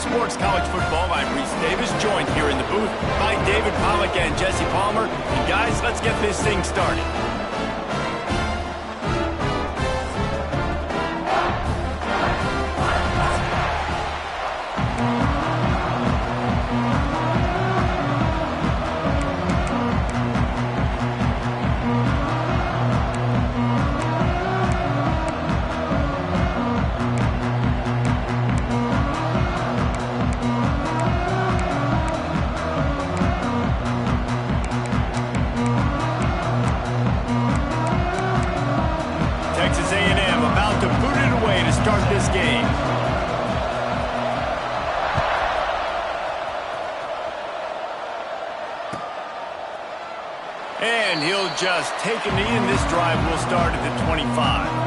Sports College Football. I'm Reese Davis, joined here in the booth by David Pollack and Jesse Palmer. And guys, let's get this thing started. Texas A&M about to boot it away to start this game. And he'll just take a knee, and this drive will start at the 25.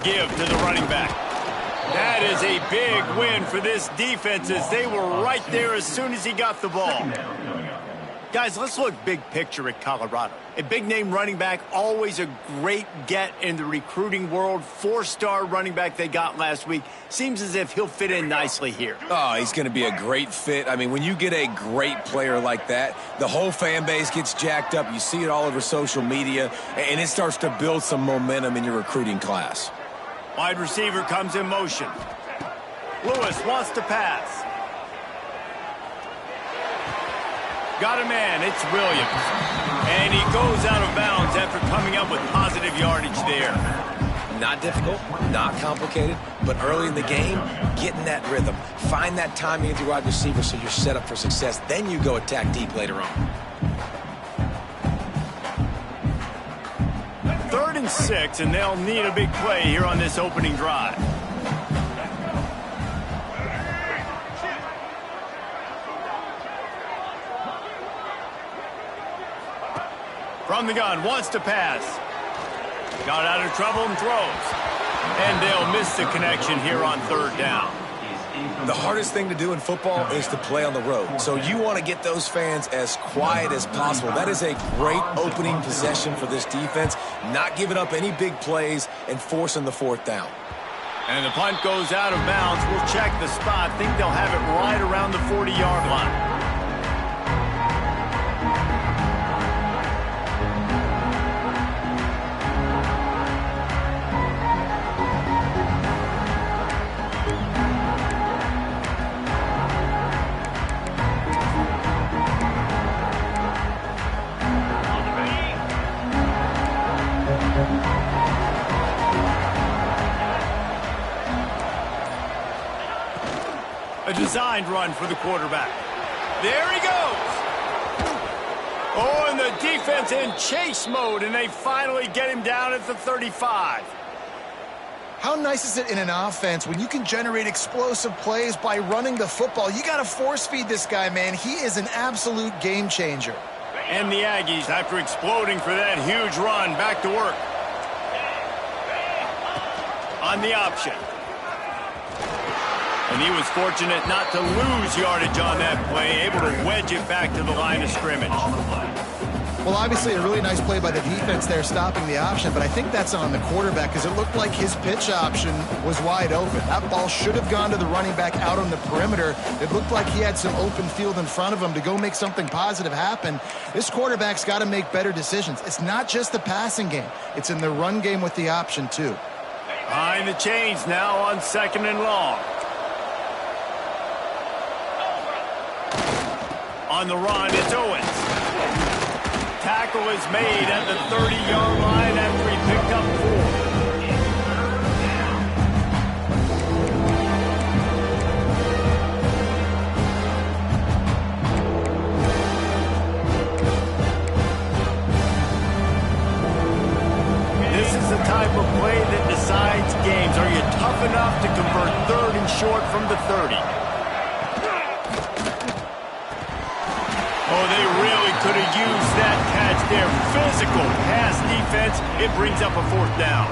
Give to the running back. That is a big win for this defense as they were right there as soon as he got the ball. Guys, let's look big picture at Colorado. A big-name running back, always a great get in the recruiting world. 4-star running back they got last week. Seems as if he'll fit in nicely here. Oh, he's going to be a great fit. I mean, when you get a great player like that, the whole fan base gets jacked up. You see it all over social media, and it starts to build some momentum in your recruiting class. Wide receiver comes in motion. Lewis wants to pass. Got a man, it's Williams. And he goes out of bounds after coming up with positive yardage there. Not difficult, not complicated, but early in the game, getting that rhythm. Find that timing with your wide receiver so you're set up for success. Then you go attack deep later on. 3rd and 6, and they'll need a big play here on this opening drive. From the gun, wants to pass. Got out of trouble and throws. And they'll miss the connection here on 3rd down. The hardest thing to do in football is to play on the road. So you want to get those fans as quiet as possible. That is a great opening possession for this defense. Not giving up any big plays and forcing the 4th down. And the punt goes out of bounds. We'll check the spot. Think they'll have it right around the 40-yard line. A designed run for the quarterback. There he goes. Oh, and the defense in chase mode, and they finally get him down at the 35. How nice is it in an offense when you can generate explosive plays by running the football? You got to force feed this guy, man. He is an absolute game changer. And the Aggies, after exploding for that huge run, back to work. On the option. And he was fortunate not to lose yardage on that play, able to wedge it back to the line of scrimmage. Well, obviously a really nice play by the defense there, stopping the option, but I think that's on the quarterback because it looked like his pitch option was wide open. That ball should have gone to the running back out on the perimeter. It looked like he had some open field in front of him to go make something positive happen. This quarterback's got to make better decisions. It's not just the passing game. It's in the run game with the option, too. Behind the chains now on 2nd and long. On the run, it's Owens. Tackle is made at the 30-yard line after he picked up 4. This is the type of play that decides games. Are you tough enough to convert 3rd and short from the 30? Oh, they really could have used that catch there. Physical pass defense. It brings up a 4th down.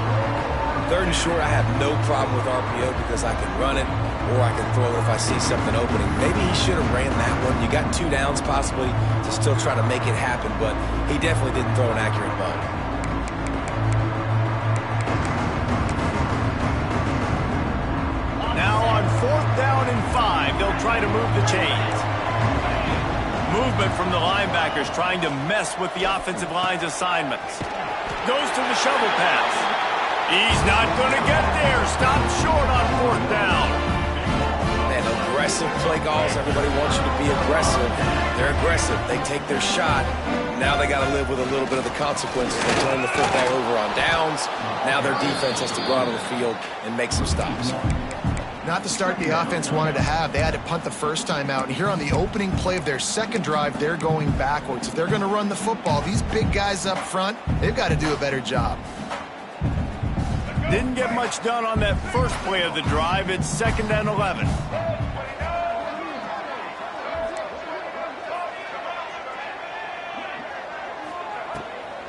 3rd and short, I have no problem with RPO because I can run it or I can throw it if I see something opening. Maybe he should have ran that one. You got 2 downs possibly to still try to make it happen, but he definitely didn't throw an accurate ball. Now on 4th down and 5, they'll try to move the chains. Movement from the linebackers trying to mess with the offensive line's assignments. Goes to the shovel pass. He's not going to get there. Stopped short on 4th down. Man, aggressive play calls. Everybody wants you to be aggressive. They're aggressive. They take their shot. Now they got to live with a little bit of the consequences. They turn the football over on downs. Now their defense has to go out on the field and make some stops. Not the start the offense wanted to have. They had to punt the first time out. And here on the opening play of their second drive, they're going backwards. If they're going to run the football, these big guys up front, they've got to do a better job. Didn't get much done on that first play of the drive. It's 2nd and 11.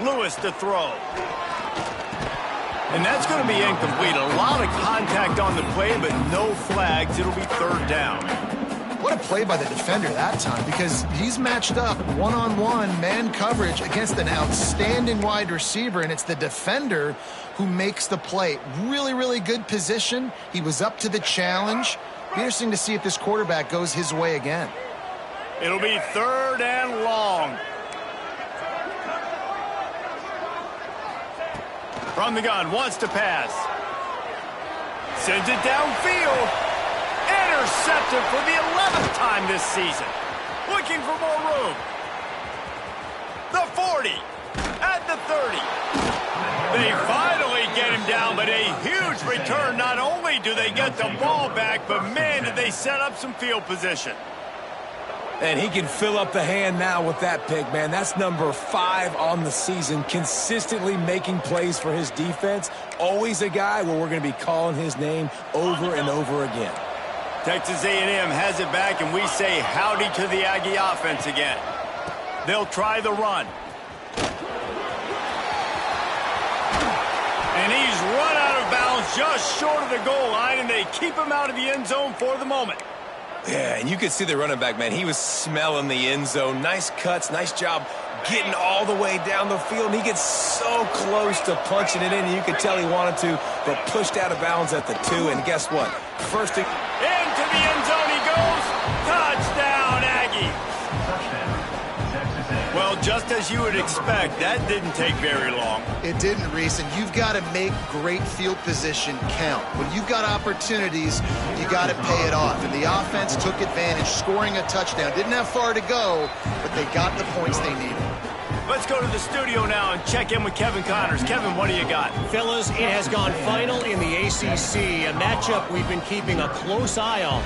Lewis to throw. And that's going to be incomplete. A lot of contact on the play, but no flags. It'll be 3rd down. What a play by the defender that time, because he's matched up one-on-one man coverage against an outstanding wide receiver, and it's the defender who makes the play. Really, really good position. He was up to the challenge. Be interesting to see if this quarterback goes his way again. It'll be 3rd and long. From the gun, wants to pass. Sends it downfield. Intercepted for the 11th time this season. Looking for more room. The 40. At the 30. They finally get him down, but a huge return. Not only do they get the ball back, but man, did they set up some field position. And he can fill up the hand now with that pick, man. That's number 5 on the season, consistently making plays for his defense. Always a guy where we're going to be calling his name over and over again. Texas A&M has it back, and we say howdy to the Aggie offense again. They'll try the run. And he's run out of bounds just short of the goal line, and they keep him out of the end zone for the moment. Yeah, and you could see the running back, man. He was smelling the end zone. Nice cuts, nice job getting all the way down the field. And he gets so close to punching it in, and you could tell he wanted to, but pushed out of bounds at the 2. And guess what? First thing. Into the end zone he goes. Touchdown, Aggie. Well, just as you would expect, that didn't take very long. It didn't, Reese, and you've got to make great field position count. When you've got opportunities, you got to pay it off. And the offense took advantage, scoring a touchdown. Didn't have far to go, but they got the points they needed. Let's go to the studio now and check in with Kevin Connors. Kevin, what do you got? Fellas, it has gone final in the ACC, a matchup we've been keeping a close eye on.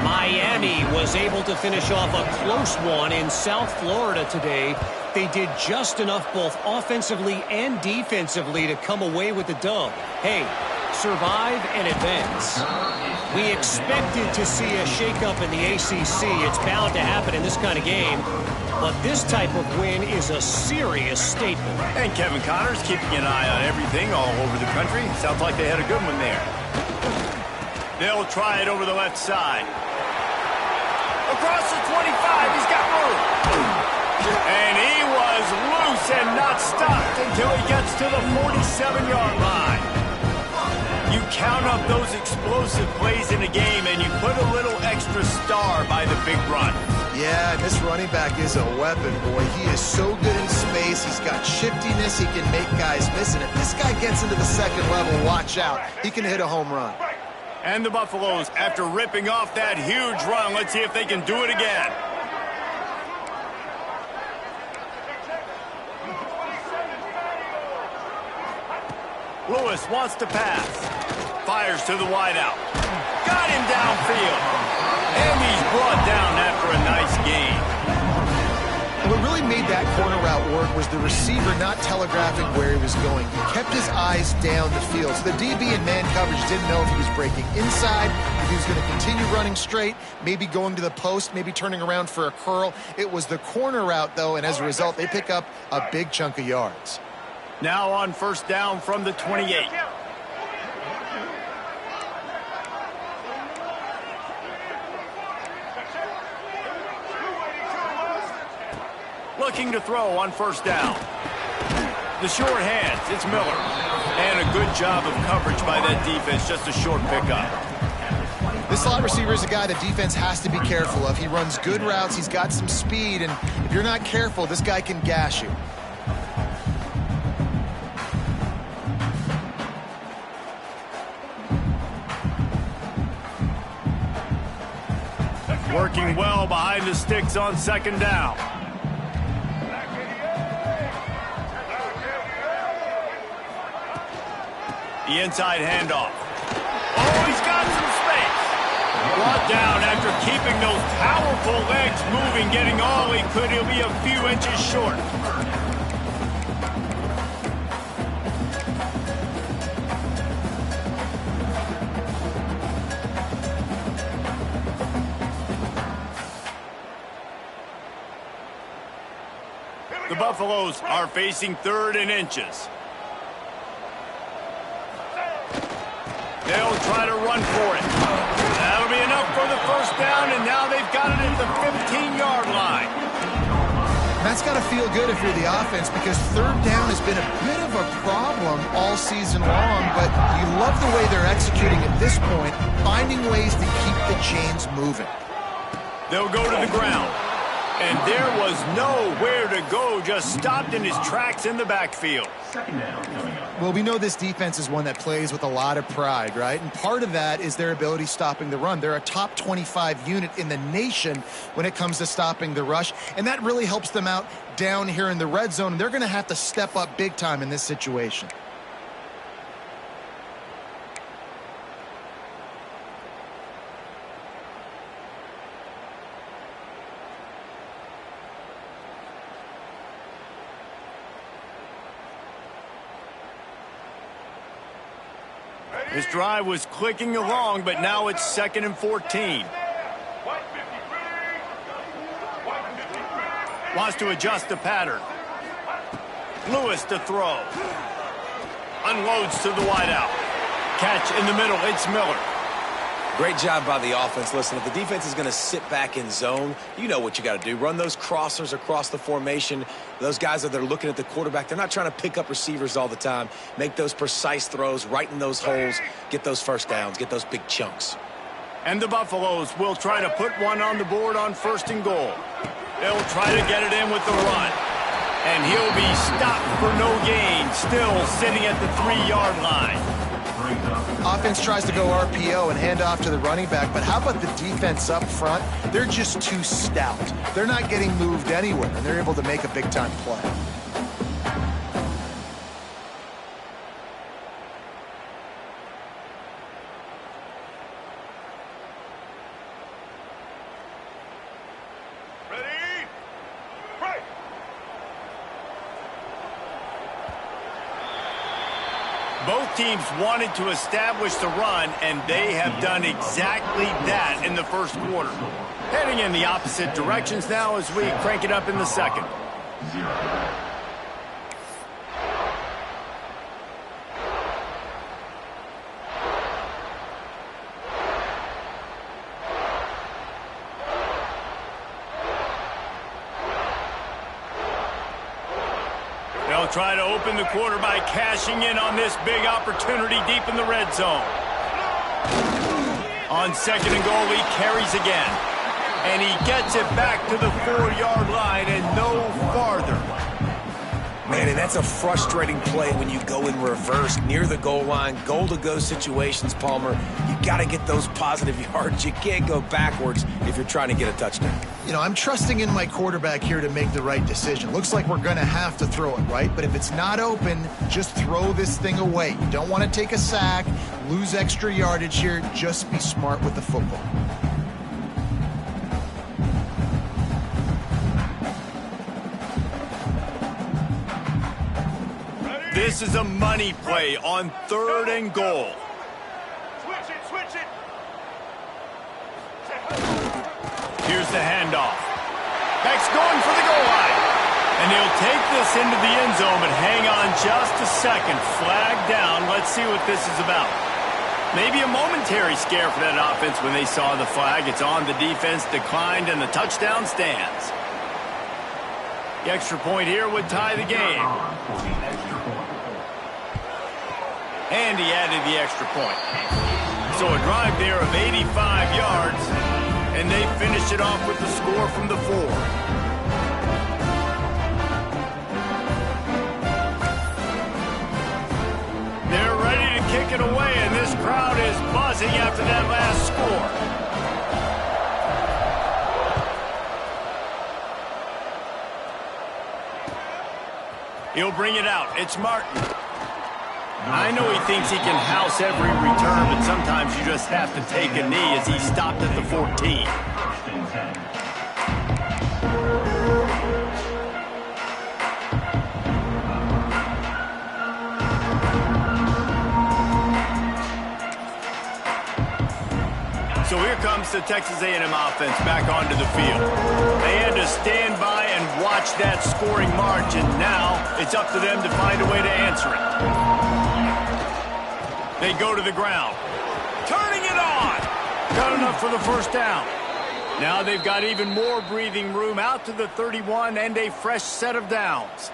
Miami was able to finish off a close one in South Florida today. They did just enough both offensively and defensively to come away with the dub. Hey, survive and advance. We expected to see a shakeup in the ACC. It's bound to happen in this kind of game. But this type of win is a serious statement. And Kevin Connors keeping an eye on everything all over the country. Sounds like they had a good one there. They'll try it over the left side. Across the 25, he's got room. And he was loose and not stopped until he gets to the 47-yard line. You count up those explosive plays in a game, and you put a little extra star by the big run. Yeah, and this running back is a weapon, boy. He is so good in space. He's got shiftiness. He can make guys miss. And if this guy gets into the second level, watch out. He can hit a home run. And the Buffaloes, after ripping off that huge run, let's see if they can do it again. Lewis wants to pass. Fires to the wideout. Got him downfield. And he's brought down after a nice gain. What really made that corner route work was the receiver not telegraphing where he was going. He kept his eyes down the field. So the DB in man coverage didn't know if he was breaking inside, if he was going to continue running straight, maybe going to the post, maybe turning around for a curl. It was the corner route, though, and as a result, they pick up a big chunk of yards. Now on first down from the 28. Looking to throw on first down. The short hands, it's Miller. And a good job of coverage by that defense, just a short pickup. This slot receiver is a guy the defense has to be careful of. He runs good routes, he's got some speed, and if you're not careful, this guy can gash you. Working well behind the sticks on second down. The inside handoff. Oh, he's got some space. Brought down after keeping those powerful legs moving, getting all he could. He'll be a few inches short. The Buffaloes are facing 3rd and inches. They'll try to run for it. That'll be enough for the first down, and now they've got it at the 15-yard line. That's got to feel good if you're the offense, because 3rd down has been a bit of a problem all season long, but you love the way they're executing at this point, finding ways to keep the chains moving. They'll go to the ground. And there was nowhere to go, just stopped in his tracks in the backfield. Well, we know this defense is one that plays with a lot of pride, right? And part of that is their ability stopping the run. They're a top 25 unit in the nation when it comes to stopping the rush, and that really helps them out down here in the red zone. And they're going to have to step up big time in this situation. This drive was clicking along, but now it's 2nd and 14. Wants to adjust the pattern. Lewis to throw. Unloads to the wideout. Catch in the middle, it's Miller. Great job by the offense. Listen, if the defense is going to sit back in zone, you know what you got to do. Run those crossers across the formation. Those guys that are looking at the quarterback, they're not trying to pick up receivers all the time. Make those precise throws, right in those holes, get those first downs, get those big chunks. And the Buffaloes will try to put one on the board on 1st and goal. They'll try to get it in with the run. And he'll be stopped for no gain, still sitting at the 3-yard line. Offense tries to go RPO and hand off to the running back, but how about the defense up front? They're just too stout. They're not getting moved anywhere, and they're able to make a big-time play. Both teams wanted to establish the run, and they have done exactly that in the first quarter. Heading in the opposite directions now as we crank it up in the second. They'll try to open the quarter by cashing in on this big opportunity deep in the red zone. On 2nd and goal, he carries again. And he gets it back to the 4-yard line and no farther. Man, and that's a frustrating play when you go in reverse near the goal line, goal-to-go situations, Palmer. You got to get those positive yards. You can't go backwards if you're trying to get a touchdown. You know, I'm trusting in my quarterback here to make the right decision. Looks like we're going to have to throw it, right? But if it's not open, just throw this thing away. You don't want to take a sack, lose extra yardage here. Just be smart with the football. This is a money play on 3rd and goal. Switch it. Here's the handoff. Beck's going for the goal line. And he'll take this into the end zone, but hang on just a second. Flag down. Let's see what this is about. Maybe a momentary scare for that offense when they saw the flag. It's on, the defense declined, and the touchdown stands. The extra point here would tie the game. And he added the extra point. So a drive there of 85 yards, and they finish it off with the score from the 4. They're ready to kick it away, and this crowd is buzzing after that last score. He'll bring it out. It's Martin. I know he thinks he can house every return, but sometimes you just have to take a knee as he stopped at the 14. So here comes the Texas A&M offense back onto the field. They had to stand by and watch that scoring march, and now it's up to them to find a way to answer it. They go to the ground. Turning it on! Got enough for the first down. Now they've got even more breathing room out to the 31 and a fresh set of downs.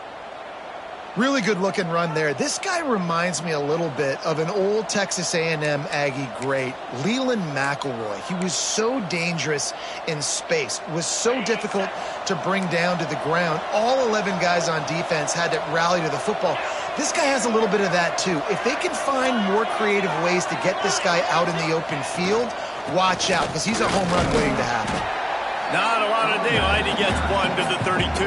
Really good looking run there. This guy reminds me a little bit of an old Texas A&M Aggie great, Leland McElroy. He was so dangerous in space, was so difficult to bring down to the ground. All 11 guys on defense had to rally to the football. This guy has a little bit of that too. If they can find more creative ways to get this guy out in the open field, watch out, because he's a home run waiting to happen. Not a lot of daylight. He gets one to the 32.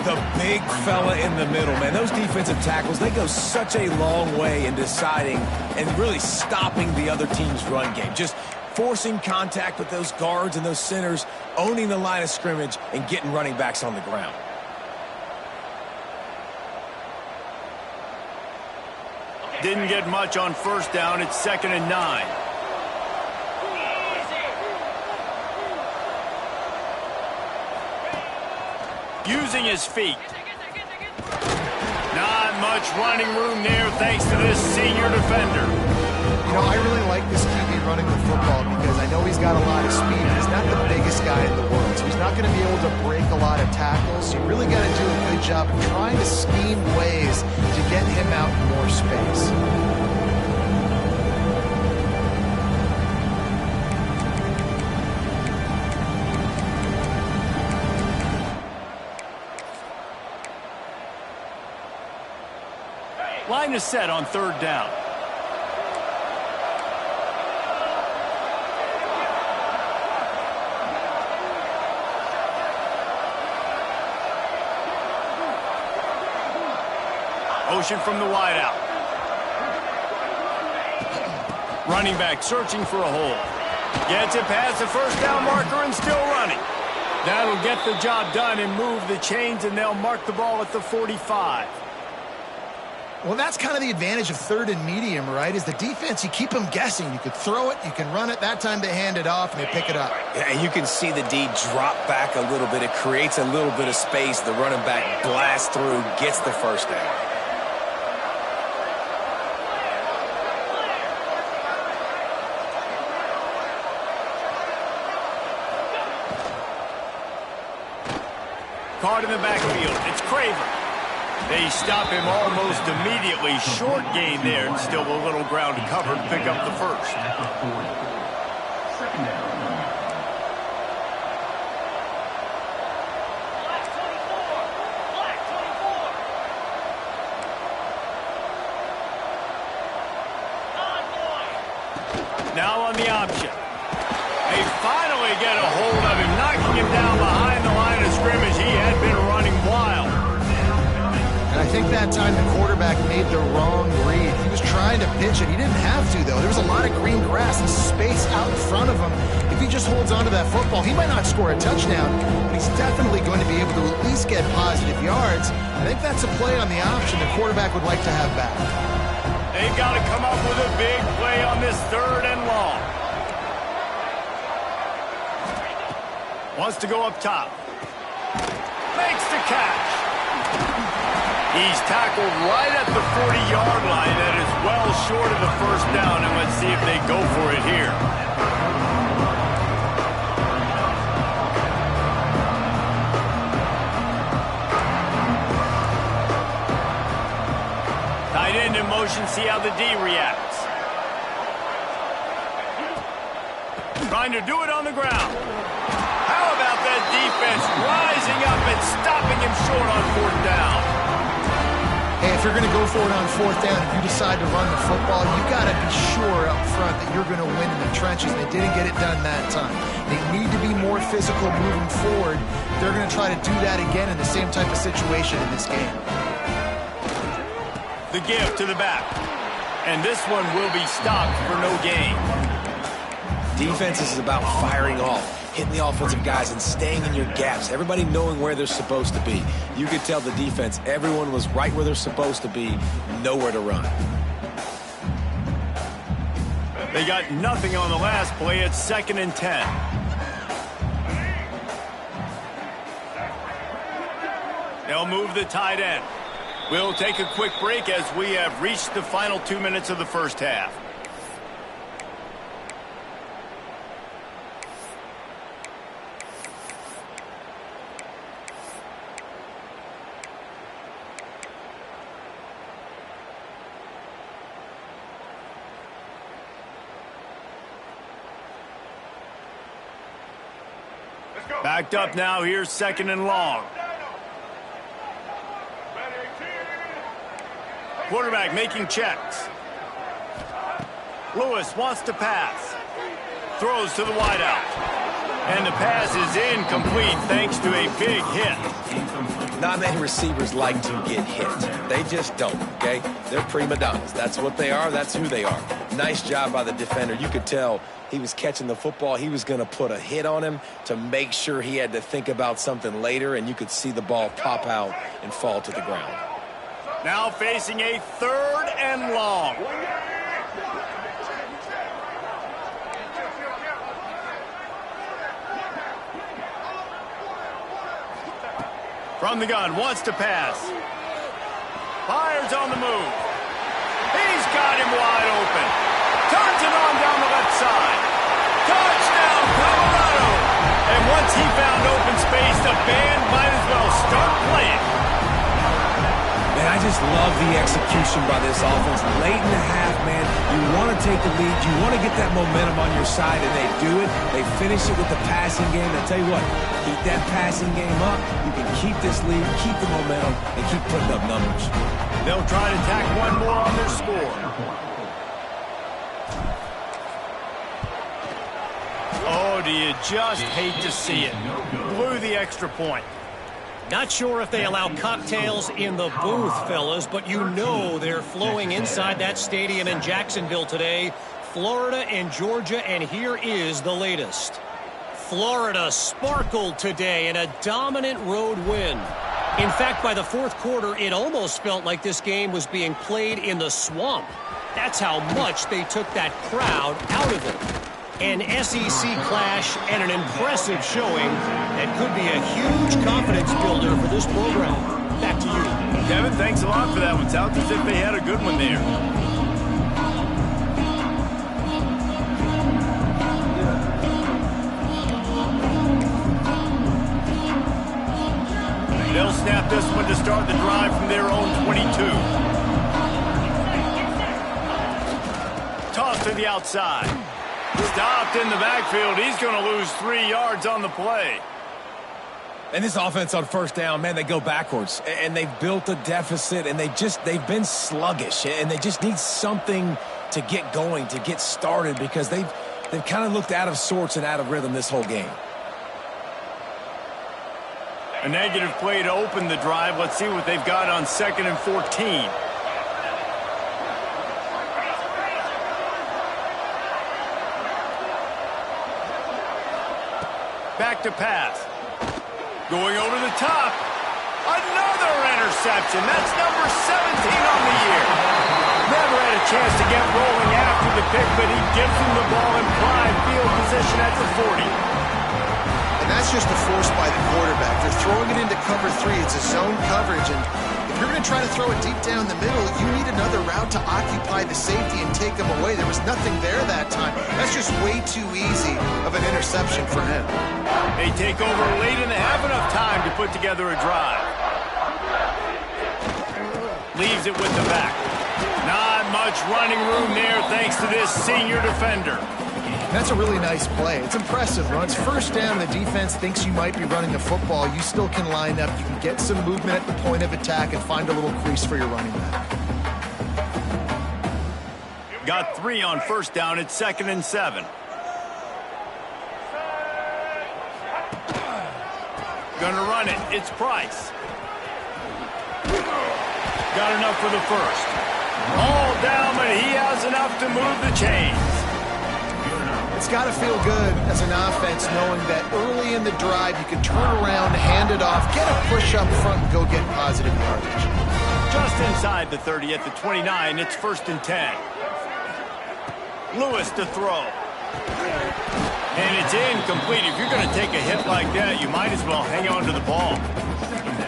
The big fella in the middle, man. Those defensive tackles, they go such a long way in deciding and really stopping the other team's run game. Just forcing contact with those guards and those centers, owning the line of scrimmage, and getting running backs on the ground. Didn't get much on first down. It's 2nd and 9. Using his feet. Not much running room there thanks to this senior defender. You know, I really like this QB running the football because I know he's got a lot of speed. He's not the biggest guy in the world, so he's not going to be able to break a lot of tackles. You really got to do a good job of trying to scheme ways to get him out in more space. Line is set on 3rd down. Motion from the wideout. Running back searching for a hole. Gets it past the first down marker and still running. That'll get the job done and move the chains, and they'll mark the ball at the 45. Well, that's kind of the advantage of 3rd and medium, right? Is the defense, you keep them guessing. You could throw it, you can run it. That time they hand it off, and they pick it up. Yeah, and you can see the D drop back a little bit. It creates a little bit of space. The running back blasts through, gets the first down. Caught in the backfield. It's Craver. They stop him almost immediately. Short gain there, and still a little ground to cover to pick up the first. Now on the option. They finally get a hold of him, knocking him down behind the line of scrimmage. He had been running wild. And I think that time the quarterback made the wrong read. He was trying to pitch it. He didn't have to, though. There was a lot of green grass and space out in front of him. If he just holds on to that football, he might not score a touchdown, but he's definitely going to be able to at least get positive yards. I think that's a play on the option the quarterback would like to have back. They've got to come up with a big play on this 3rd and long. Wants to go up top. Makes the catch. He's tackled right at the 40-yard line. That is well short of the 1st down, and let's see if they go for it here. Tight end in motion, see how the D reacts. Trying to do it on the ground. How about that defense rising up and stopping him short on 4th down? Hey, if you're going to go for it on 4th down, if you decide to run the football, you've got to be sure up front that you're going to win in the trenches. They didn't get it done that time. They need to be more physical moving forward. They're going to try to do that again in the same type of situation in this game. The give to the back. And this one will be stopped for no gain. Defense is about firing off, hitting the offensive guys and staying in your gaps. Everybody knowing where they're supposed to be. You could tell the defense, everyone was right where they're supposed to be, nowhere to run. They got nothing on the last play. It's 2nd and 10. They'll move the tight end. We'll take a quick break as we have reached the final 2 minutes of the 1st half. Backed up now. Here's 2nd and long. Quarterback making checks. Lewis wants to pass. Throws to the wideout. And the pass is incomplete thanks to a big hit. Not many receivers like to get hit. They just don't, okay? They're prima donnas. That's what they are. That's who they are. Nice job by the defender. You could tell he was catching the football. He was going to put a hit on him to make sure he had to think about something later, and you could see the ball pop out and fall to the ground. Now facing a 3rd and long. From the gun, wants to pass. Fires on the move. He's got him wide open. Turns it on down the left side. Touchdown, Colorado! And once he found open space, the band might as well start playing. Man, I just love the execution by this offense. Late in the half, man, you want to take the lead. You want to get that momentum on your side, and they do it. They finish it with the passing game. I tell you what, keep that passing game up. You can keep this lead, keep the momentum, and keep putting up numbers. They'll try to tack one more on their score. Oh, do you just hate to see it? Blew the extra point. Not sure if they allow cocktails in the booth, fellas, but you know they're flowing inside that stadium in Jacksonville today. Florida and Georgia, and here is the latest. Florida sparkled today in a dominant road win. In fact, by the 4th quarter, it almost felt like this game was being played in the swamp. That's how much they took that crowd out of it. An SEC clash and an impressive showing that could be a huge confidence builder for this program. Back to you. Kevin, thanks a lot for that one. Sounds as if they had a good one there. They'll snap this one to start the drive from their own 22. Toss to the outside. Stopped in the backfield. He's going to lose 3 yards on the play. And this offense on 1st down, man, they go backwards. And they've built a deficit, and they've been sluggish. And they just need something to get going, to get started, because they've kind of looked out of sorts and out of rhythm this whole game. A negative play to open the drive. Let's see what they've got on 2nd and 14. Back to pass. Going over the top. Another interception. That's number 17 on the year. Never had a chance to get rolling after the pick, but he gives him the ball in prime field position at the 40. And that's just a force by the quarterback. They're throwing it into cover 3. It's a zone coverage, and if you're going to try to throw it deep down the middle, you need another route to occupy the safety and take him away. There was nothing there that time. That's just way too easy of an interception for him. They take over late and they have enough time to put together a drive. Leaves it with the back. Not much running room there thanks to this senior defender. That's a really nice play. It's impressive. Runs first down, the defense thinks you might be running the football. You still can line up. You can get some movement at the point of attack and find a little crease for your running back. Got 3 on first down. It's 2nd and 7. Gonna run it. It's Price. Got enough for the first. All down, but he has enough to move the chains. It's got to feel good as an offense knowing that early in the drive you can turn around, hand it off, get a push up front, and go get positive yardage. Just inside the 30 at the 29, it's 1st and 10. Lewis to throw. And it's incomplete. If you're going to take a hit like that, you might as well hang on to the ball.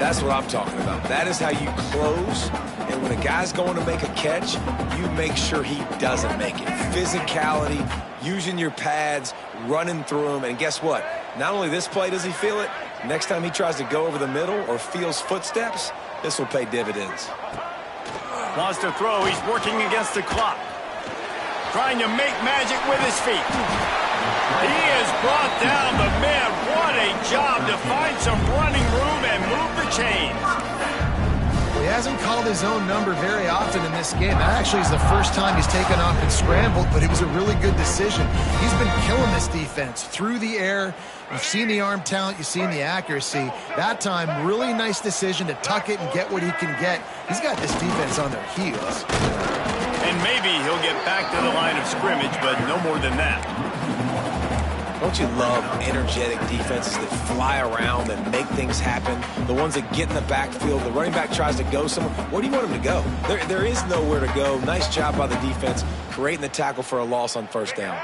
That's what I'm talking about. That is how you close. And when a guy's going to make a catch, you make sure he doesn't make it. Physicality, using your pads, running through them. And guess what? Not only this play does he feel it, next time he tries to go over the middle or feels footsteps, this will pay dividends. Wants to throw. He's working against the clock. Trying to make magic with his feet. He has brought down the man. What a job to find some running room and move the chains. He hasn't called his own number very often in this game. That actually is the first time he's taken off and scrambled, but it was a really good decision. He's been killing this defense through the air. You've seen the arm talent, you've seen the accuracy. That time, really nice decision to tuck it and get what he can get. He's got this defense on their heels. And maybe he'll get back to the line of scrimmage, but no more than that. Don't you love energetic defenses that fly around and make things happen? The ones that get in the backfield, the running back tries to go somewhere. Where do you want him to go? There is nowhere to go. Nice job by the defense creating the tackle for a loss on first down.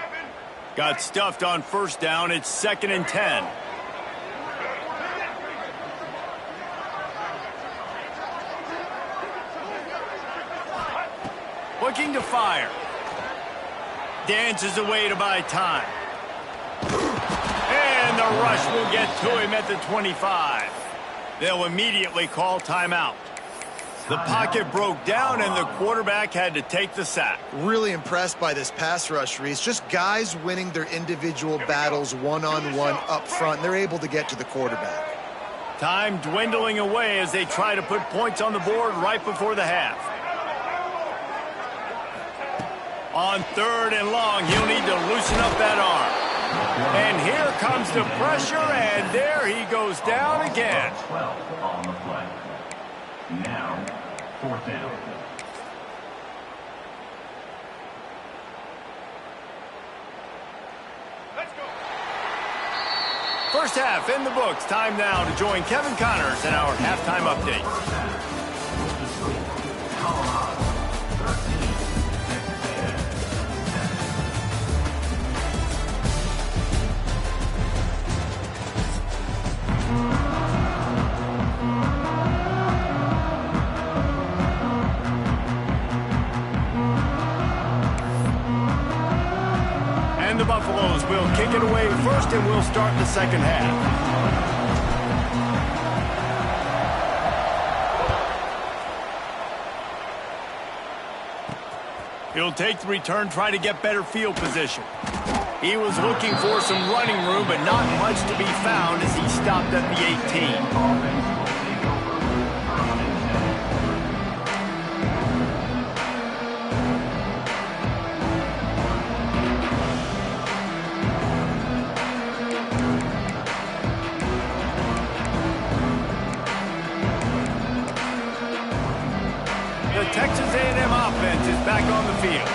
Got stuffed on first down. It's 2nd and 10. Looking to fire. Dances away to buy time. And the rush will get to him at the 25. They'll immediately call timeout. The pocket broke down and the quarterback had to take the sack. Really impressed by this pass rush, Reese. Just guys winning their individual battles one-on-one up front. They're able to get to the quarterback. Time dwindling away as they try to put points on the board right before the half. On 3rd and long, he'll need to loosen up that arm. And here comes the pressure, and there he goes down again. 12 on the play. Now, 4th down. Let's go. First half in the books. Time now to join Kevin Connors in our halftime update. And the Buffaloes will kick it away first, and we'll start the second half. He'll take the return, try to get better field position. He was looking for some running room, but not much to be found as he stopped at the 18. The Texas A&M offense is back on the field.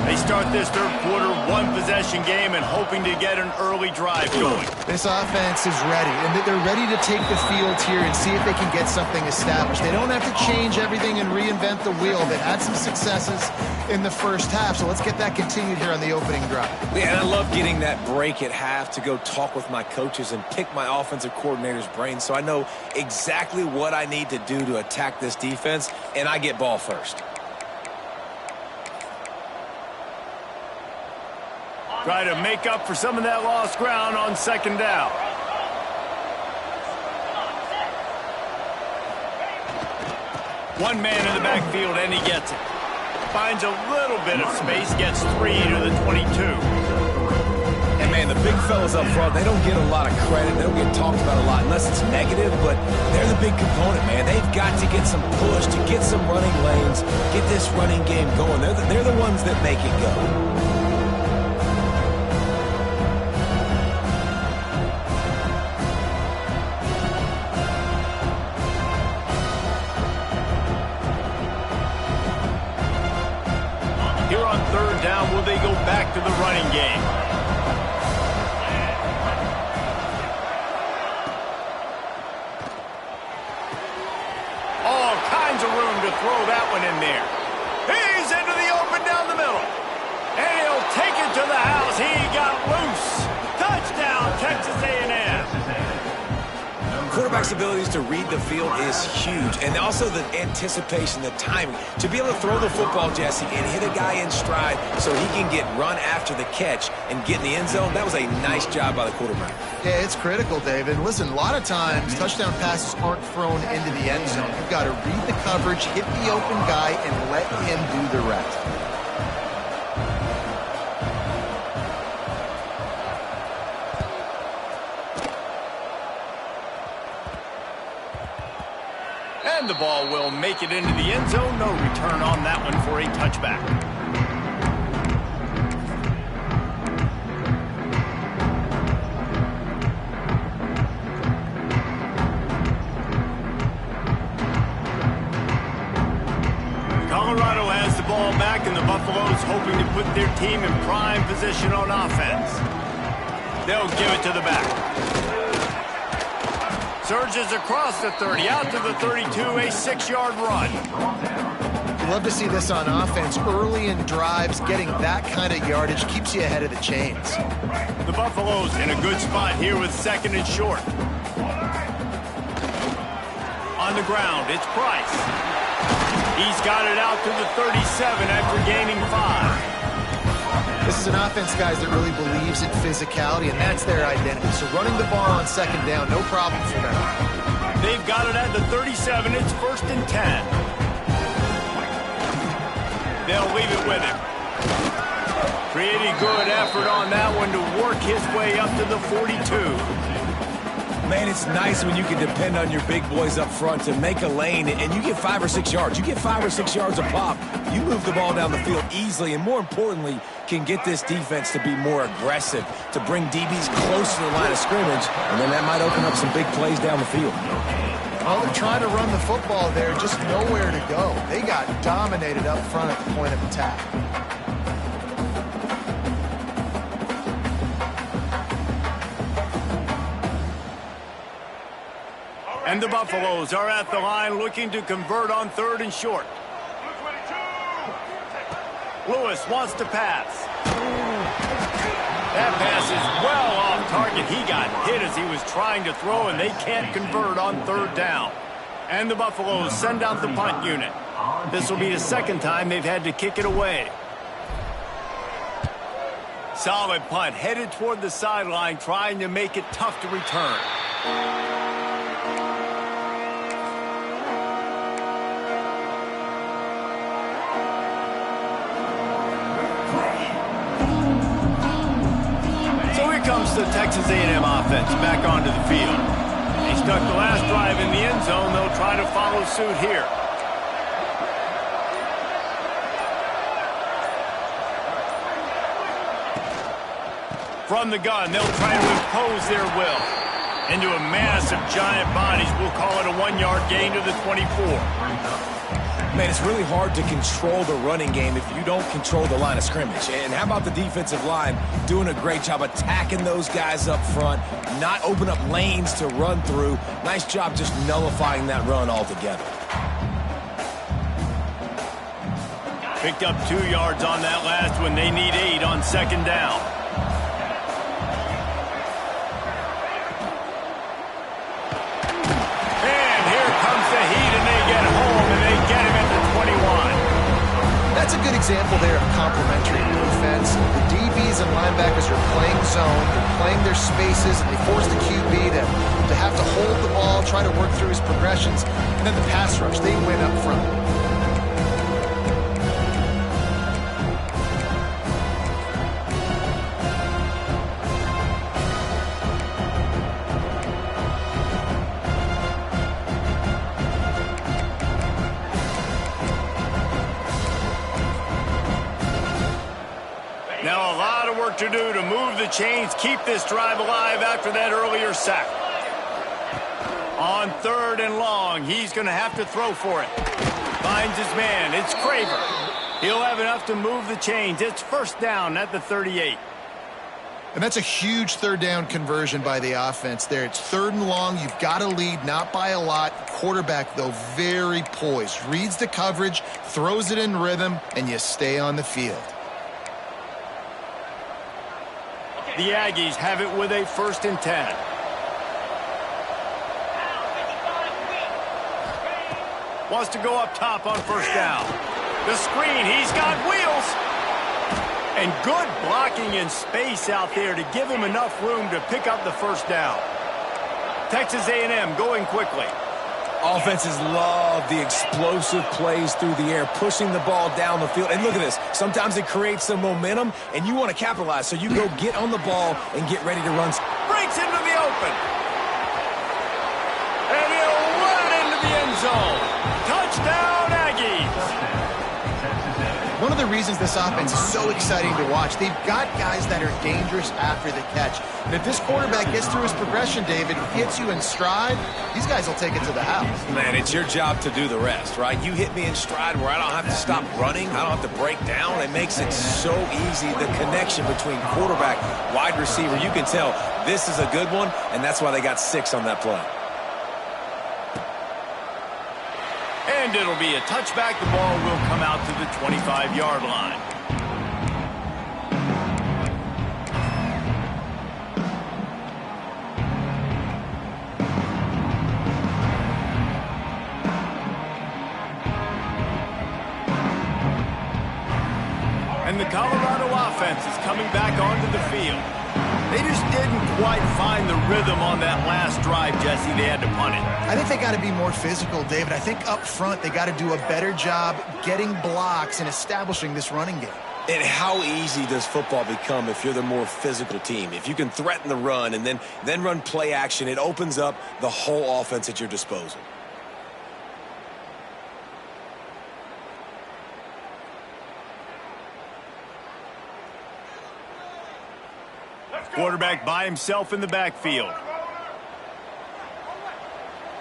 They start this third quarter one-possession game and hoping to get an early drive going. This offense is ready, and they're ready to take the field here and see if they can get something established. They don't have to change everything and reinvent the wheel. They've had some successes in the first half, so let's get that continued here on the opening drive. Yeah, and I love getting that break at half to go talk with my coaches and pick my offensive coordinator's brain so I know exactly what I need to do to attack this defense, and I get ball first. Try to make up for some of that lost ground on second down. One man in the backfield, and he gets it. Finds a little bit of space, gets 3 to the 22. And, man, the big fellas up front, they don't get a lot of credit. They don't get talked about a lot unless it's negative, but they're the big component, man. They've got to get some push, to get some running lanes, get this running game going. They're the ones that make it go. Here on third down, will they go back to the running game? All kinds of room to throw that one in there. He's into the open down the middle. And he'll take it to the house. He got loose. Touchdown, Texas A&M. Quarterback's abilities to read the field is huge, and also the anticipation, the timing. To be able to throw the football, Jesse, and hit a guy in stride so he can get run after the catch and get in the end zone, that was a nice job by the quarterback. Yeah, it's critical, David. Listen, a lot of times touchdown passes aren't thrown into the end zone. You've got to read the coverage, hit the open guy, and let him do the rest. And the ball will make it into the end zone. No return on that one for a touchback. Colorado has the ball back, and the Buffaloes hoping to put their team in prime position on offense. They'll give it to the back. Surges across the 30, out to the 32, a 6-yard run. You love to see this on offense. Early in drives, getting that kind of yardage keeps you ahead of the chains. The Buffaloes in a good spot here with second and short. On the ground, it's Price. He's got it out to the 37 after gaining 5. This is an offense, guys, that really believes in physicality, and that's their identity. So running the ball on second down, no problem for them. They've got it at the 37. It's 1st and 10. They'll leave it with him. Pretty good effort on that one to work his way up to the 42. Man, it's nice when you can depend on your big boys up front to make a lane, and you get 5 or 6 yards. You get 5 or 6 yards a pop. You move the ball down the field easily, and more importantly, can get this defense to be more aggressive, to bring DBs close to the line of scrimmage, and then that might open up some big plays down the field. Well, they're trying to run the football there, just nowhere to go. They got dominated up front at the point of attack. And the Buffaloes are at the line looking to convert on 3rd and short. Lewis wants to pass. That pass is well off target. He got hit as he was trying to throw, and they can't convert on 3rd down. And the Buffaloes send out the punt unit. This will be the second time they've had to kick it away. Solid punt, headed toward the sideline, trying to make it tough to return. Comes the Texas A&M offense back onto the field. They stuck the last drive in the end zone. They'll try to follow suit here. From the gun, they'll try to impose their will into a mass of giant bodies. We'll call it a 1-yard gain to the 24. Man, it's really hard to control the running game if you don't control the line of scrimmage. And how about the defensive line doing a great job attacking those guys up front, not open up lanes to run through. Nice job just nullifying that run altogether. Picked up 2 yards on that last one. They need 8 on second down. And here comes the heat, and they get home, and they get him at the 21. That's a good example there of complementary defense. The DBs and linebackers are playing zone, they're playing their spaces, and they force the QB to have to hold the ball, try to work through his progressions, and then the pass rush, they win up front. Now a lot of work to do to move the chains, keep this drive alive after that earlier sack. On 3rd and long, he's going to have to throw for it. Finds his man. It's Craver. He'll have enough to move the chains. It's first down at the 38. And that's a huge 3rd down conversion by the offense there. It's 3rd and long. You've got to lead, not by a lot. Quarterback, though, very poised. Reads the coverage, throws it in rhythm, and you stay on the field. The Aggies have it with a 1st and 10. Wants to go up top on first down. The screen, he's got wheels. And good blocking in space out there to give him enough room to pick up the first down. Texas A&M going quickly. Offenses love the explosive plays through the air, pushing the ball down the field. And look at this. Sometimes it creates some momentum, and you want to capitalize. So you go get on the ball and get ready to run. Breaks into the open. And he'll run into the end zone. Touchdown, Aggies. One of the reasons this offense is so exciting to watch, they've got guys that are dangerous after the catch. And if this quarterback gets through his progression, David, hits you in stride, these guys will take it to the house. Man, it's your job to do the rest, right? You hit me in stride where I don't have to stop running. I don't have to break down. It makes it so easy. The connection between quarterback, wide receiver, you can tell this is a good one, and that's why they got 6 on that play. And it'll be a touchback. The ball will come out to the 25-yard line. And the Colorado offense is coming back onto the field. They just didn't quite find the rhythm on that last drive, Jesse. They had to punt it. I think they got to be more physical, David. I think up front they got to do a better job getting blocks and establishing this running game. And how easy does football become if you're the more physical team? If you can threaten the run and then run play action, it opens up the whole offense at your disposal. Quarterback by himself in the backfield.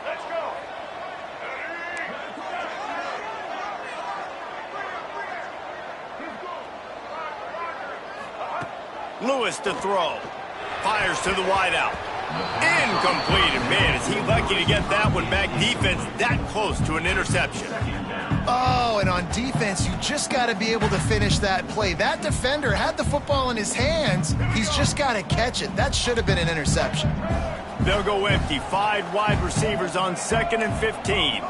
Let's go. Lewis to throw. Fires to the wideout. Incomplete. And man, is he lucky to get that one back. Defense that close to an interception. Oh, and on defense, you just got to be able to finish that play. That defender had the football in his hands. He's just got to catch it. That should have been an interception. They'll go empty. 5 wide receivers on 2nd and 15.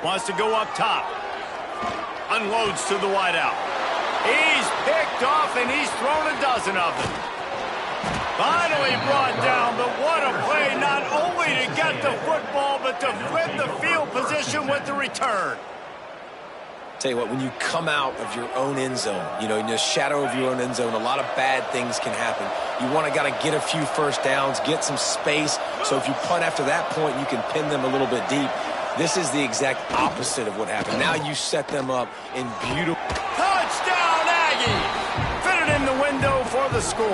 Wants to go up top. Unloads to the wideout. He's picked off, and he's thrown a dozen of them. Finally brought down, but what a play, not only to get the football, but to flip the field position with the return. Tell you what, when you come out of your own end zone, you know, in the shadow of your own end zone, a lot of bad things can happen. You want to get a few first downs, get some space, so if you punt after that point, you can pin them a little bit deep. This is the exact opposite of what happened. Now you set them up in beautiful... Touchdown, Aggies! Fit it in the window for the score.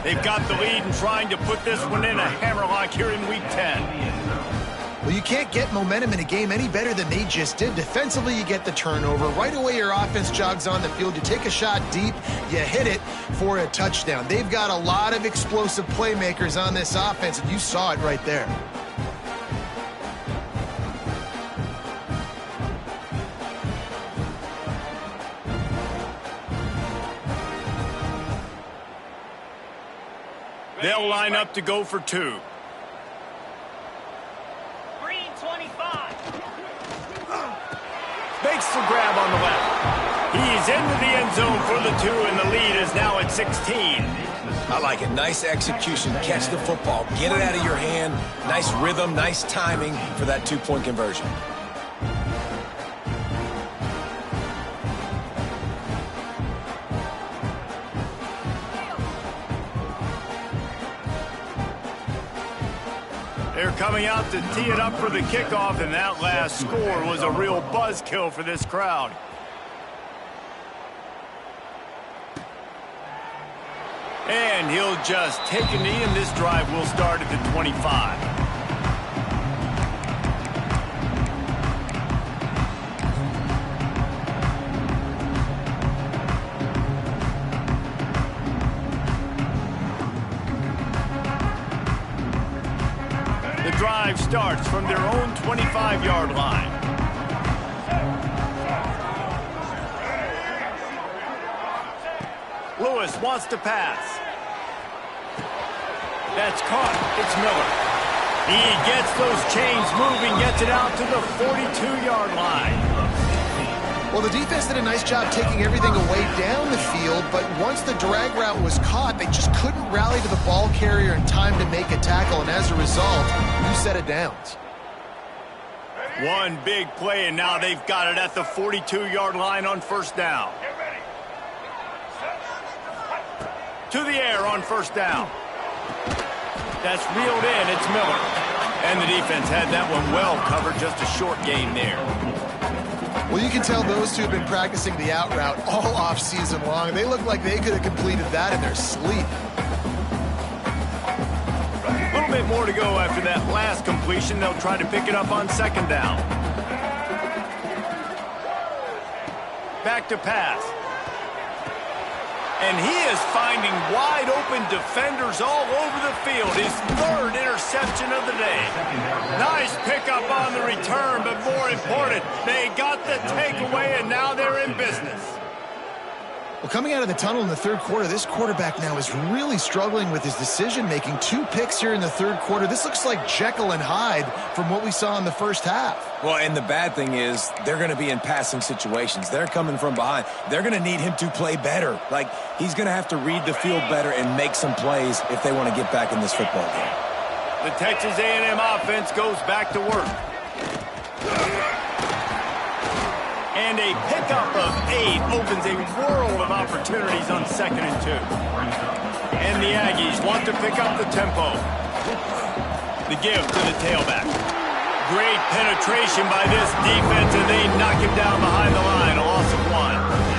They've got the lead and trying to put this one in a hammerlock here in Week 10. Well, you can't get momentum in a game any better than they just did. Defensively, you get the turnover. Right away, your offense jogs on the field. You take a shot deep, you hit it for a touchdown. They've got a lot of explosive playmakers on this offense, and you saw it right there. They'll line up to go for two. Green 25. Makes the grab on the left. He's into the end zone for the two, and the lead is now at 16. I like it. Nice execution. Catch the football. Get it out of your hand. Nice rhythm, nice timing for that two-point conversion. They're coming out to tee it up for the kickoff, and that last score was a real buzzkill for this crowd. And he'll just take a knee, and this drive will start at the 25. The drive starts from their own 25-yard line. Lewis wants to pass. That's caught. It's Miller. He gets those chains moving, gets it out to the 42-yard line. Well, the defense did a nice job taking everything away down the field, but once the drag route was caught, they just couldn't rally to the ball carrier in time to make a tackle, and as a result, new set of downs. One big play, and now they've got it at the 42-yard line on first down. Get ready. To the air on first down. That's reeled in. It's Miller. And the defense had that one well covered, just a short gain there. Well, you can tell those two have been practicing the out route all off season long. They look like they could have completed that in their sleep. A little bit more to go after that last completion. They'll try to pick it up on second down. Back to pass. And he is finding wide open defenders all over the field. His third interception of the day. Nice pickup on the return, but more important, they got the takeaway, and now they're in business. Well, coming out of the tunnel in the third quarter, this quarterback now is really struggling with his decision-making. 2 picks here in the third quarter. This looks like Jekyll and Hyde from what we saw in the first half. Well, and the bad thing is they're going to be in passing situations. They're coming from behind. They're going to need him to play better. Like, he's going to have to read the field better and make some plays if they want to get back in this football game. The Texas A&M offense goes back to work. And a pickup of 8 opens a world of opportunities on 2nd and 2. And the Aggies want to pick up the tempo. The give to the tailback. Great penetration by this defense, and they knock him down behind the line. A loss of 1.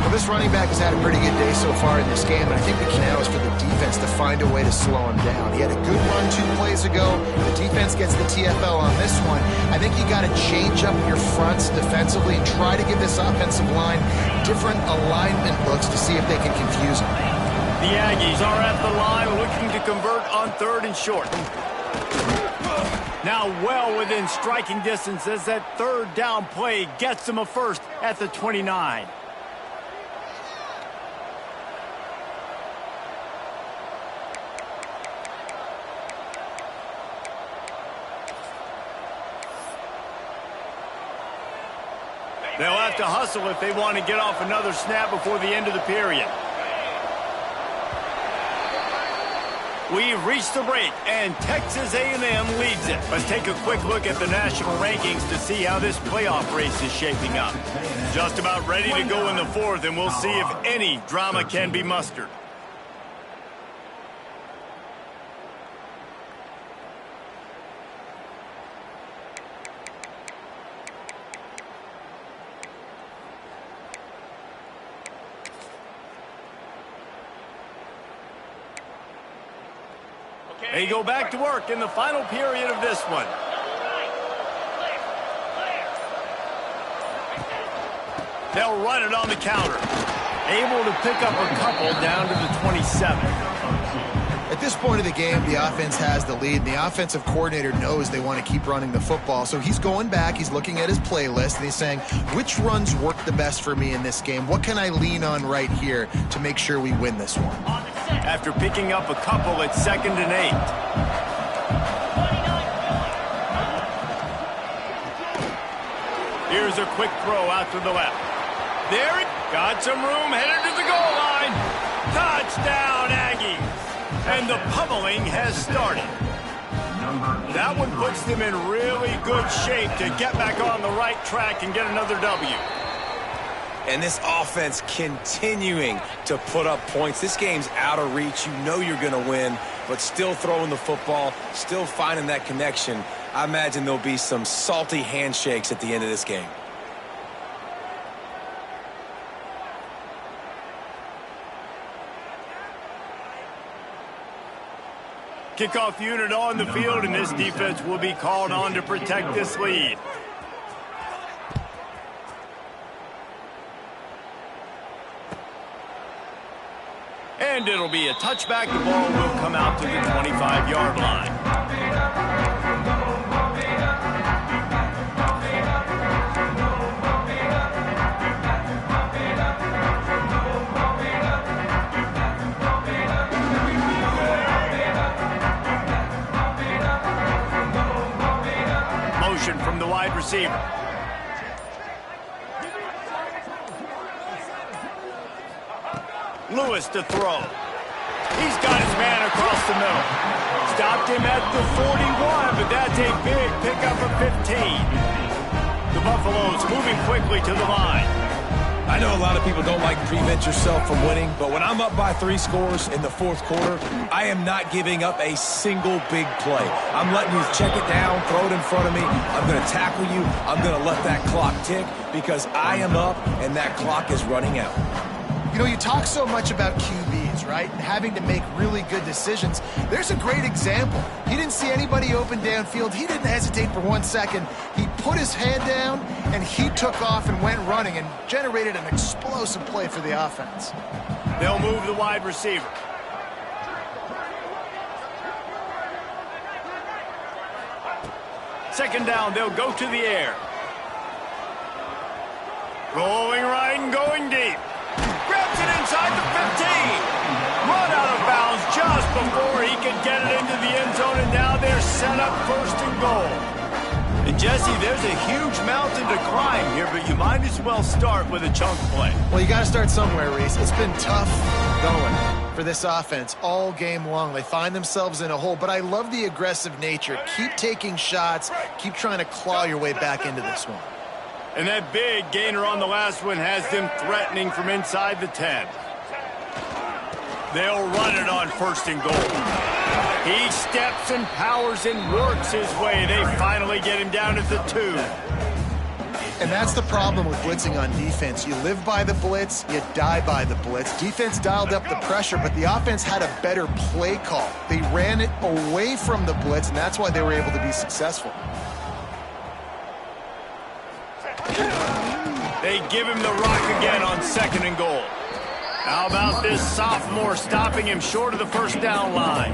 Well, this running back has had a pretty good day so far in this game, and I think the key now is for the defense to find a way to slow him down. He had a good run 2 plays ago. The defense gets the TFL on this one. I think you got to change up your fronts defensively and try to give this offensive line different alignment looks to see if they can confuse him. The Aggies are at the line looking to convert on 3rd and short. Now well within striking distance as that 3rd down play gets them a first at the 29. They'll have to hustle if they want to get off another snap before the end of the period. We've reached the break, and Texas A&M leads it. Let's take a quick look at the national rankings to see how this playoff race is shaping up. Just about ready to go in the 4th, and we'll see if any drama can be mustered. They go back to work in the final period of this one. They'll run it on the counter. Able to pick up a couple down to the 27. At this point of the game, the offense has the lead. The offensive coordinator knows they want to keep running the football. So he's going back, he's looking at his playlist, and he's saying, which runs work the best for me in this game? What can I lean on right here to make sure we win this one? After picking up a couple at 2nd and 8. Here's a quick throw out to the left. There it got some room, headed to the goal line. Touchdown, Aggies. And the pummeling has started. That one puts them in really good shape to get back on the right track and get another W. And this offense continuing to put up points. This game's out of reach. You know you're going to win, but still throwing the football, still finding that connection. I imagine there'll be some salty handshakes at the end of this game. Kickoff unit on the field, and this defense will be called on to protect this lead. And it'll be a touchback. The ball will come out to the 25-yard line. From the wide receiver. Lewis to throw. He's got his man across the middle. Stopped him at the 41, but that's a big pickup of 15. The Buffaloes moving quickly to the line. I know a lot of people don't like to prevent yourself from winning, but when I'm up by 3 scores in the 4th quarter, I am not giving up a single big play. I'm letting you check it down, throw it in front of me. I'm going to tackle you. I'm going to let that clock tick because I am up and that clock is running out. You know, you talk so much about QBs, right? And having to make really good decisions. There's a great example. He didn't see anybody open downfield. He didn't hesitate for 1 second. He put his head down, and he took off and went running and generated an explosive play for the offense. They'll move the wide receiver. Second down, they'll go to the air. Rolling right and going deep. Grabs it inside the 15. Run out of bounds just before he can get it into the end zone, and now they're set up 1st and goal. And Jesse, there's a huge mountain to climb here, but you might as well start with a chunk play. Well, you got to start somewhere, Reese. It's been tough going for this offense all game long. They find themselves in a hole, but I love the aggressive nature. Keep taking shots. Keep trying to claw your way back into this one. And that big gainer on the last one has them threatening from inside the 10. They'll run it on 1st and goal. He steps and powers and works his way. They finally get him down at the 2. And that's the problem with blitzing on defense. You live by the blitz, you die by the blitz. Defense dialed up the pressure, but the offense had a better play call. They ran it away from the blitz, and that's why they were able to be successful. They give him the rock again on 2nd and goal. How about this sophomore stopping him short of the 1st down line?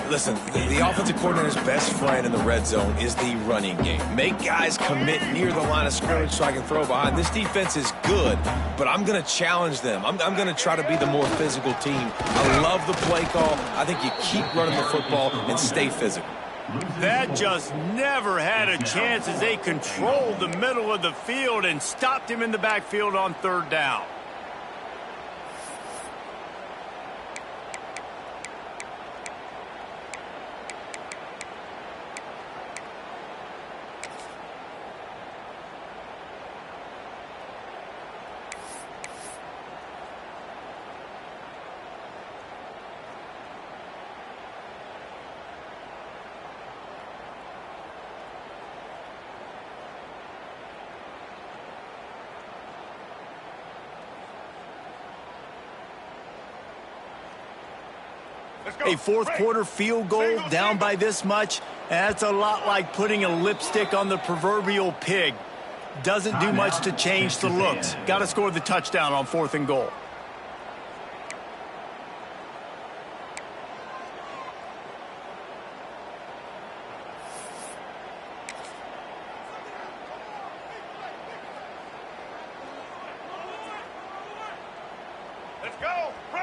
Listen, the offensive coordinator's best friend in the red zone is the running game. Make guys commit near the line of scrimmage so I can throw behind. This defense is good, but I'm going to challenge them. I'm going to try to be the more physical team. I love the play call. I think you keep running the football and stay physical. That just never had a chance as they controlled the middle of the field and stopped him in the backfield on 3rd down. A fourth-quarter field goal down by this much, that's a lot like putting a lipstick on the proverbial pig. Doesn't do much to change the looks. Got to score the touchdown on 4th and goal.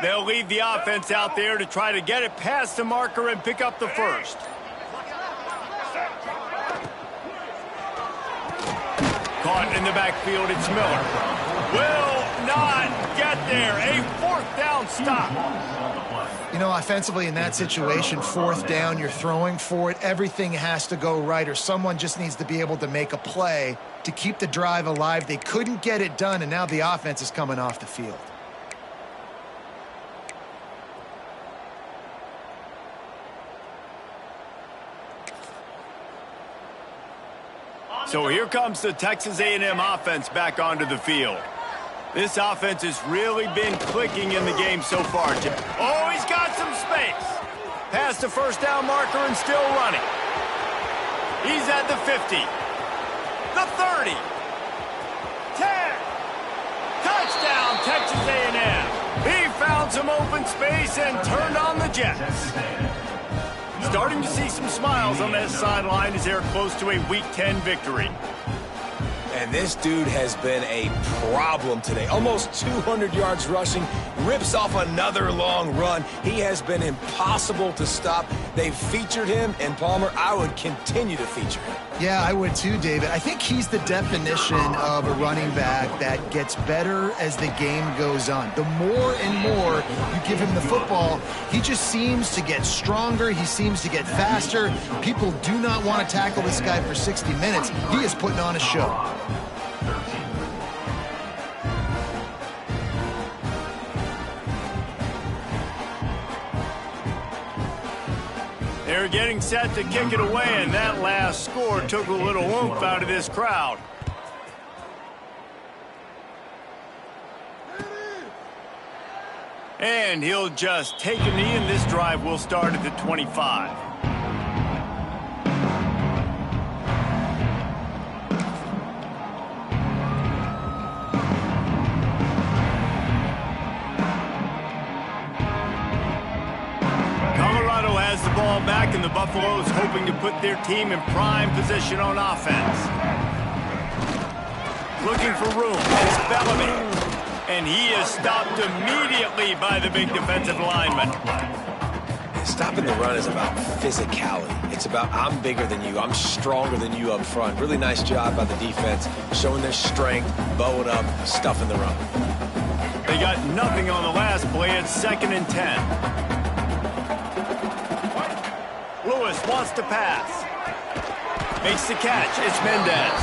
They'll leave the offense out there to try to get it past the marker and pick up the first. Caught in the backfield, it's Miller. Will not get there. A 4th down stop. You know, offensively in that situation, 4th down, you're throwing for it. Everything has to go right, or someone just needs to be able to make a play to keep the drive alive. They couldn't get it done, and now the offense is coming off the field. So here comes the Texas A&M offense back onto the field. This offense has really been clicking in the game so far. Oh, he's got some space. Past the 1st down marker and still running. He's at the 50. The 30. 10. Touchdown, Texas A&M. He found some open space and turned on the Jets. Starting to see some smiles on that sideline as they're close to a Week 10 victory. And this dude has been a problem today. Almost 200 yards rushing, rips off another long run. He has been impossible to stop. They've featured him, and Palmer, I would continue to feature him. Yeah, I would too, David. I think he's the definition of a running back that gets better as the game goes on. The more and more you give him the football, he just seems to get stronger. He seems to get faster. People do not want to tackle this guy for 60 minutes. He is putting on a show. They're getting set to kick it away, and that last score took a little oomph out of this crowd. And he'll just take a knee, and this drive will start at the 25. The ball back, and the Buffaloes hoping to put their team in prime position on offense. Looking for room. It's Bellamy. And he is stopped immediately by the big defensive lineman. Stopping the run is about physicality. It's about I'm bigger than you. I'm stronger than you up front. Really nice job by the defense, showing their strength, bowing up, stuffing the run. They got nothing on the last play. It's 2nd and 10. Lewis wants to pass. Makes the catch. It's Mendez.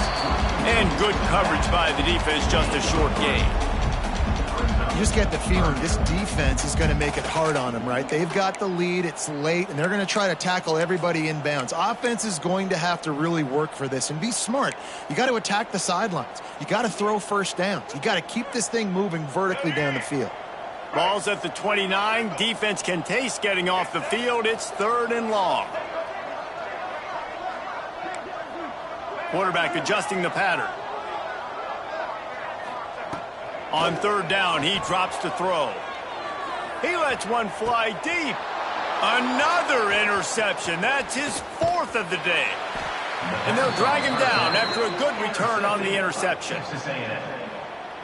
And good coverage by the defense, just a short gain. You just get the feeling this defense is going to make it hard on them, right? They've got the lead. It's late, and they're going to try to tackle everybody inbounds. Offense is going to have to really work for this and be smart. You got to attack the sidelines. You got to throw 1st downs. You got to keep this thing moving vertically down the field. Ball's at the 29. Defense can taste getting off the field. It's 3rd and long. Quarterback adjusting the pattern. On 3rd down, he drops to throw. He lets one fly deep. Another interception. That's his 4th of the day. And they'll drag him down after a good return on the interception.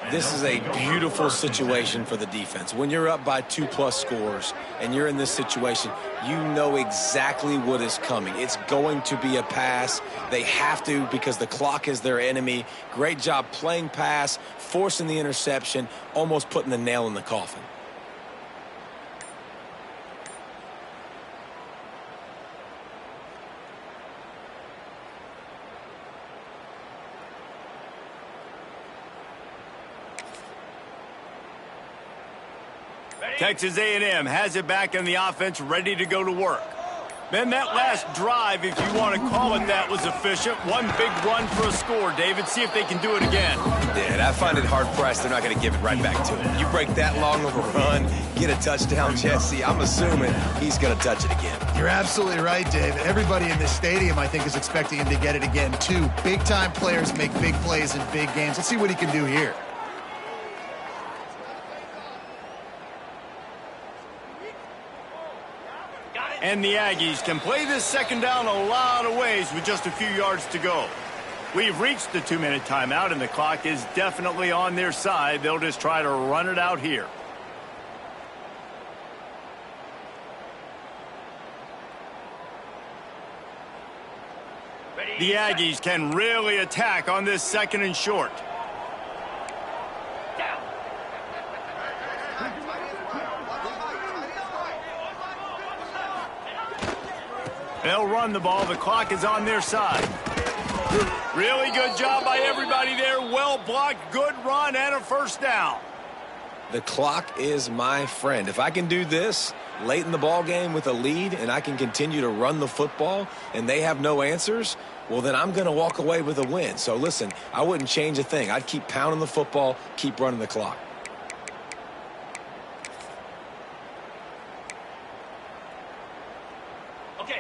This is a beautiful situation for the defense. When you're up by 2+ scores and you're in this situation, you know exactly what is coming. It's going to be a pass. They have to because the clock is their enemy. Great job playing pass, forcing the interception, almost putting the nail in the coffin. Texas A&M has it back in the offense, ready to go to work. Man, that last drive, if you want to call it that, was efficient. One big run for a score, David. See if they can do it again. Yeah, I find it hard-pressed they're not going to give it right back to him. You break that long of a run, get a touchdown, Jesse, I'm assuming he's going to touch it again. You're absolutely right, Dave. Everybody in this stadium, I think, is expecting him to get it again, too. Big-time players make big plays in big games. Let's see what he can do here. And the Aggies can play this second down a lot of ways with just a few yards to go. We've reached the 2-minute timeout, and the clock is definitely on their side. They'll just try to run it out here. The Aggies can really attack on this second and short. They'll run the ball. The clock is on their side. Really good job by everybody there. Well blocked, good run, and a first down. The clock is my friend. If I can do this late in the ball game with a lead and I can continue to run the football and they have no answers, well, then I'm going to walk away with a win. So, listen, I wouldn't change a thing. I'd keep pounding the football, keep running the clock.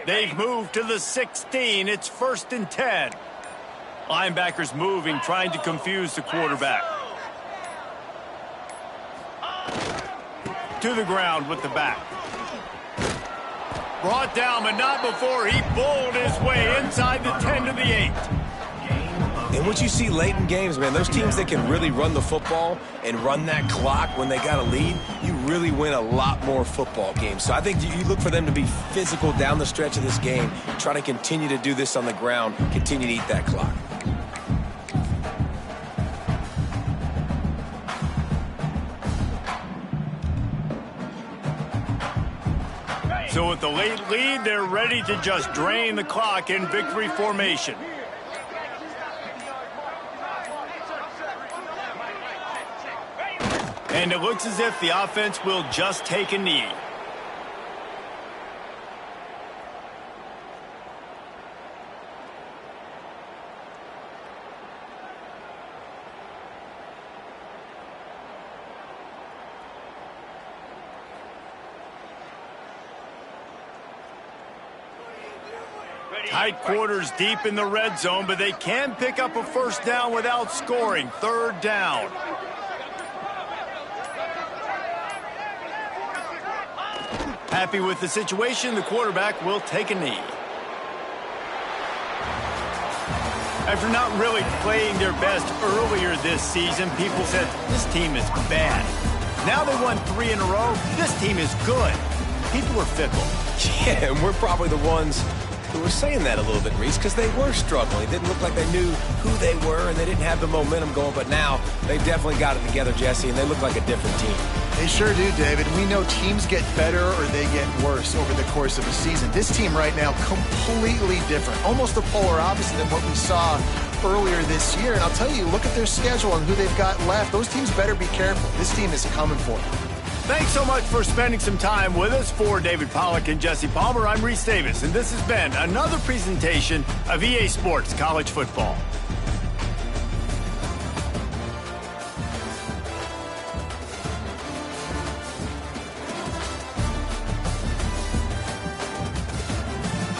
They've moved to the 16. It's 1st and 10. Linebackers moving, trying to confuse the quarterback. To the ground with the back. Brought down, but not before he bowled his way inside the 10 to the 8. And what you see late in games, man, those teams that can really run the football and run that clock when they got a lead, you really win a lot more football games. So I think you look for them to be physical down the stretch of this game, try to continue to do this on the ground, continue to eat that clock. So with the late lead, they're ready to just drain the clock in victory formation. And it looks as if the offense will just take a knee. Tight quarters deep in the red zone, but they can pick up a first down without scoring. 3rd down. Happy with the situation, the quarterback will take a knee. After not really playing their best earlier this season, people said, this team is bad. Now they won 3 in a row. This team is good. People are fickle. Yeah, and we're probably the ones who were saying that a little bit, Reese, because they were struggling. It didn't look like they knew who they were, and they didn't have the momentum going. But now they've definitely got it together, Jesse, and they look like a different team. They sure do, David. We know teams get better or they get worse over the course of a season. This team right now, completely different. Almost the polar opposite than what we saw earlier this year. And I'll tell you, look at their schedule and who they've got left. Those teams better be careful. This team is coming for them. Thanks so much for spending some time with us. For David Pollack and Jesse Palmer, I'm Reese Davis, and this has been another presentation of EA Sports College Football.